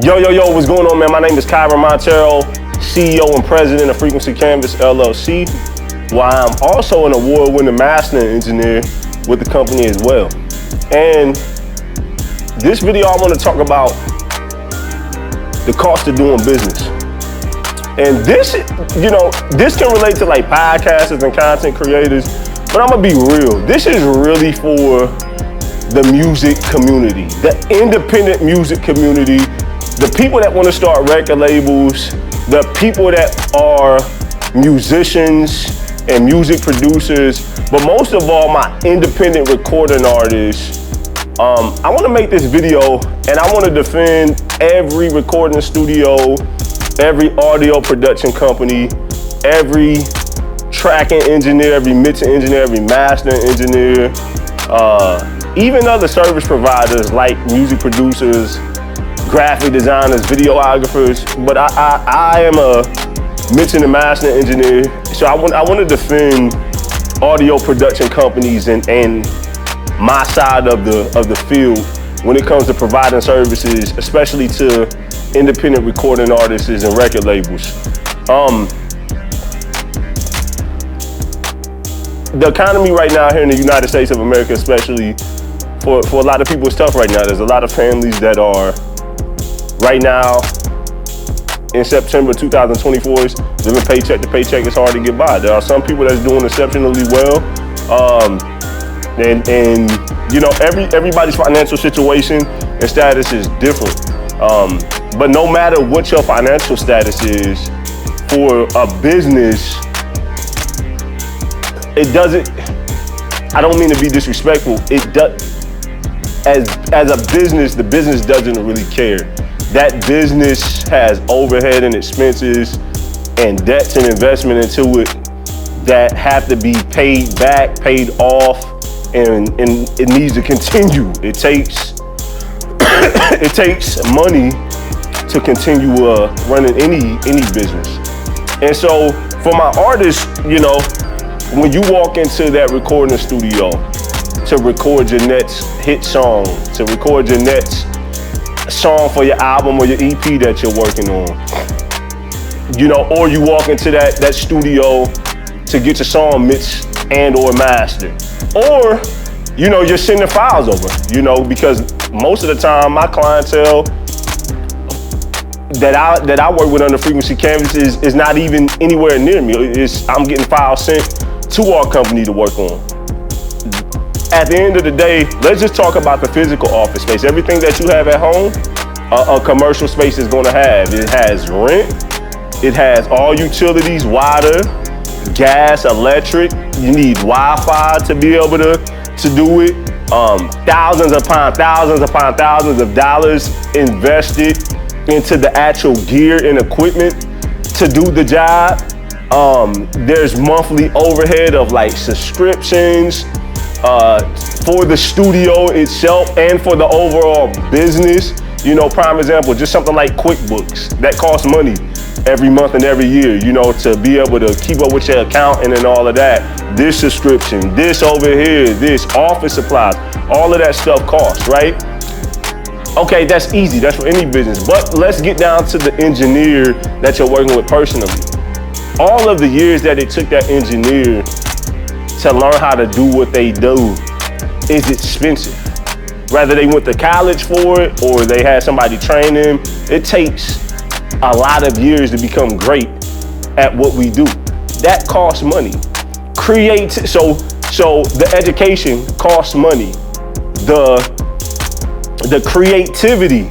Yo, what's going on, man? My name is Kyren Monteiro, CEO and President of Frequency Canvas, LLC, while I'm also an award-winning mastering engineer with the company as well. And this video, I want to talk about the cost of doing business. And this can relate to like podcasters and content creators, but I'm gonna be real. This is really for the music community, the independent music community, the people that want to start record labels, the people that are musicians and music producers, but most of all, my independent recording artists. I want to make this video and I want to defend every recording studio, every audio production company, every tracking engineer, every mixing engineer, every mastering engineer, even other service providers like music producers, graphic designers, videographers. But I am a mixing and mastering engineer, so I want to defend audio production companies and my side of the field when it comes to providing services, especially to independent recording artists and record labels. The economy right now here in the United States of America, especially for a lot of people, it's tough right now. There's a lot of families that are right now in September 2024 is living paycheck to paycheck. It's hard to get by. There are some people that's doing exceptionally well. And you know, everybody's financial situation and status is different. But no matter what your financial status is, for a business, it doesn't, I don't mean to be disrespectful, it does, as a business, the business doesn't really care. That business has overhead and expenses and debts and investment into it that have to be paid back, paid off, and it needs to continue. It takes it takes money to continue running any business. And so for my artists, you know, when you walk into that recording studio to record your next hit song, to record your next song for your album or your EP that you're working on, you know, or you walk into that studio to get your song mixed and or mastered, or, you know, you're sending files over, you know, because most of the time my clientele that I work with under Frequency Canvas is not even anywhere near me. I'm getting files sent to our company to work on. At the end of the day, let's just talk about the physical office space. Everything that you have at home, a commercial space is going to have. It has rent, it has all utilities, water, gas, electric. You need Wi-Fi to be able to do it. Thousands upon thousands of dollars invested into the actual gear and equipment to do the job. There's monthly overhead of like subscriptions for the studio itself and for the overall business. You know, prime example, just something like QuickBooks that costs money every month and every year, you know, to be able to keep up with your accounting and all of that. This subscription, this over here, this office supplies, all of that stuff costs, right? Okay, that's easy, that's for any business. But let's get down to the engineer that you're working with personally. All of the years that it took that engineer to learn how to do what they do is expensive. Whether they went to college for it or they had somebody train them, it takes a lot of years to become great at what we do. That costs money. So the education costs money. The creativity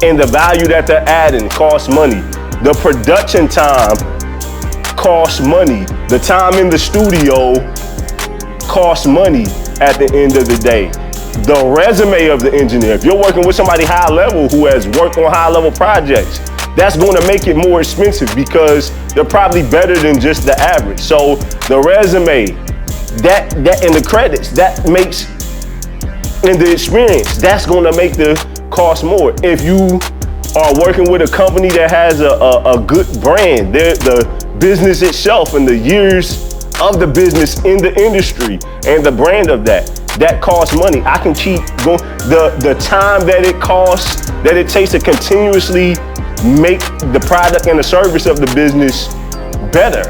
and the value that they're adding costs money. The production time costs money. The time in the studio costs money at the end of the day. The resume of the engineer, if you're working with somebody high level who has worked on high level projects, that's going to make it more expensive because they're probably better than just the average. So the resume, that and the credits, that makes, and the experience, that's going to make the cost more. If you are working with a company that has a good brand, the business itself and the years of the business in the industry and the brand of that, that costs money. I can keep going. The time that it takes to continuously make the product and the service of the business better,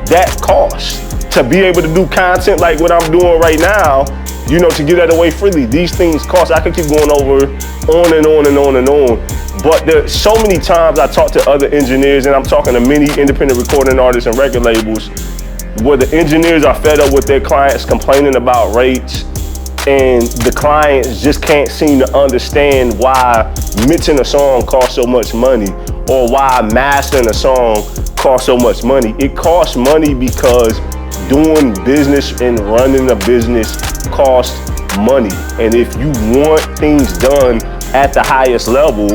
that costs. To be able to do content like what I'm doing right now, you know, to give that away freely, these things cost. I can keep going over on and on and on and on. But there's so many times I talk to other engineers, and I'm talking to many independent recording artists and record labels, where the engineers are fed up with their clients complaining about rates, and the clients just can't seem to understand why mixing a song costs so much money, or why mastering a song costs so much money. It costs money because doing business and running a business costs money. And if you want things done at the highest level,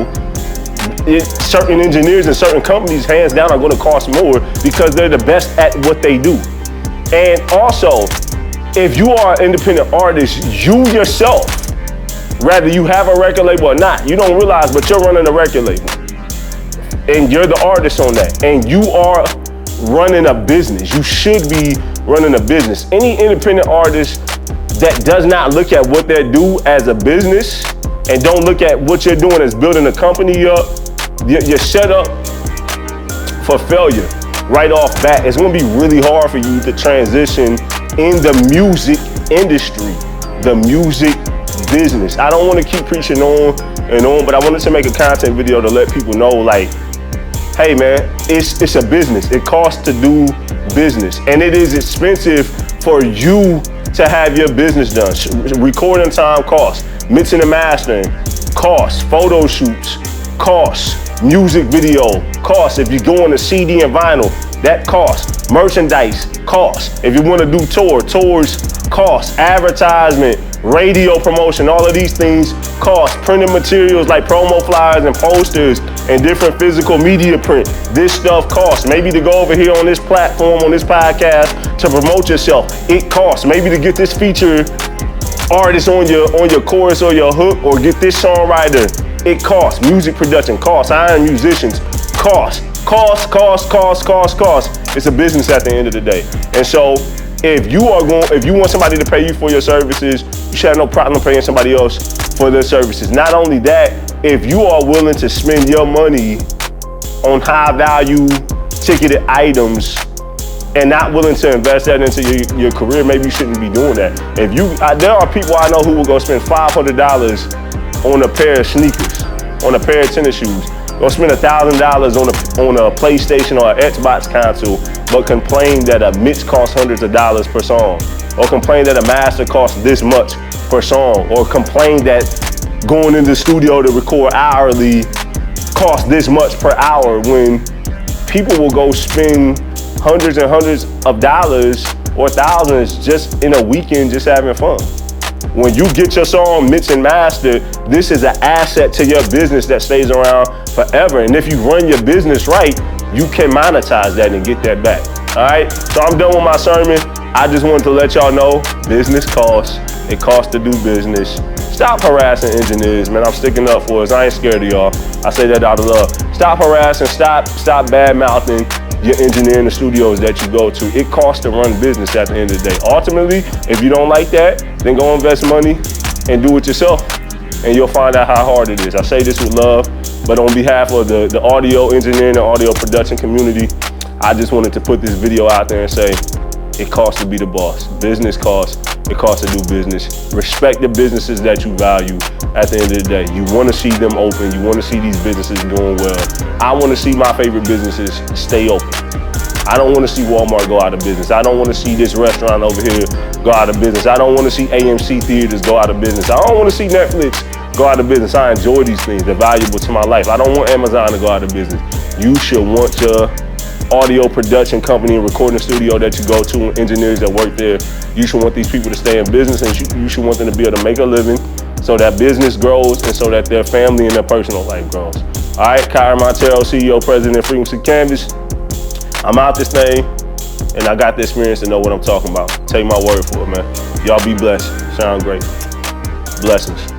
certain engineers and certain companies, hands down, are going to cost more because they're the best at what they do. And also, if you are an independent artist, you yourself, whether you have a record label or not, you don't realize, but you're running a record label. And you're the artist on that. And you are running a business. You should be running a business. Any independent artist that does not look at what they do as a business and don't look at what you're doing as building a company up, you're set up for failure right off bat. It's gonna be really hard for you to transition in the music industry, the music business. I don't want to keep preaching on and on, but I wanted to make a content video to let people know, like, hey man, it's a business. It costs to do business, and it is expensive for you to have your business done. Recording time costs, mixing and mastering costs, photo shoots costs, music video costs. If you're going to CD and vinyl, that costs. Merchandise costs. If you want to do tours costs. Advertisement, radio promotion, all of these things cost. Printing materials like promo flyers and posters and different physical media print, this stuff costs. Maybe to go over here on this platform, on this podcast, to promote yourself, it costs. Maybe to get this featured artist on your chorus or your hook, or get this songwriter, it costs. Music production costs. Hiring musicians costs. Costs. It's a business at the end of the day. And so if you want somebody to pay you for your services, you should have no problem paying somebody else for their services. Not only that, if you are willing to spend your money on high value ticketed items and not willing to invest that into your career, maybe you shouldn't be doing that. There are people I know who will go spend $500 on a pair of sneakers, on a pair of tennis shoes, go spend $1,000 on a PlayStation or an Xbox console, but complain that a mix costs hundreds of dollars per song, or complain that a master costs this much per song, or complain that going into the studio to record hourly costs this much per hour, when people will go spend hundreds and hundreds of dollars or thousands just in a weekend just having fun. When you get your song mixed and mastered, this is an asset to your business that stays around forever. And if you run your business right, you can monetize that and get that back. All right, so I'm done with my sermon. I just wanted to let y'all know business costs. It costs to do business. Stop harassing engineers, man. I'm sticking up for us. I ain't scared of y'all. I say that out of love. Stop harassing, stop bad mouthing your engineer in the studios that you go to. It costs to run business at the end of the day. Ultimately, if you don't like that, then go invest money and do it yourself, and you'll find out how hard it is. I say this with love, but on behalf of the audio engineering and audio production community, I just wanted to put this video out there and say, it costs to be the boss. Business costs. It costs to do business. Respect the businesses that you value at the end of the day. You want to see them open. You want to see these businesses doing well. I want to see my favorite businesses stay open. I don't want to see Walmart go out of business. I don't want to see this restaurant over here go out of business. I don't want to see AMC theaters go out of business. I don't want to see Netflix go out of business. I enjoy these things. They're valuable to my life. I don't want Amazon to go out of business. You should want your audio production company and recording studio that you go to, and engineers that work there. You should want these people to stay in business, and you should want them to be able to make a living so that business grows and so that their family and their personal life grows. All right, Kyren Monteiro, CEO, President of Frequency Canvas. I'm out this thing, and I got the experience to know what I'm talking about. Take my word for it, man. Y'all be blessed. Sound great. Blessings.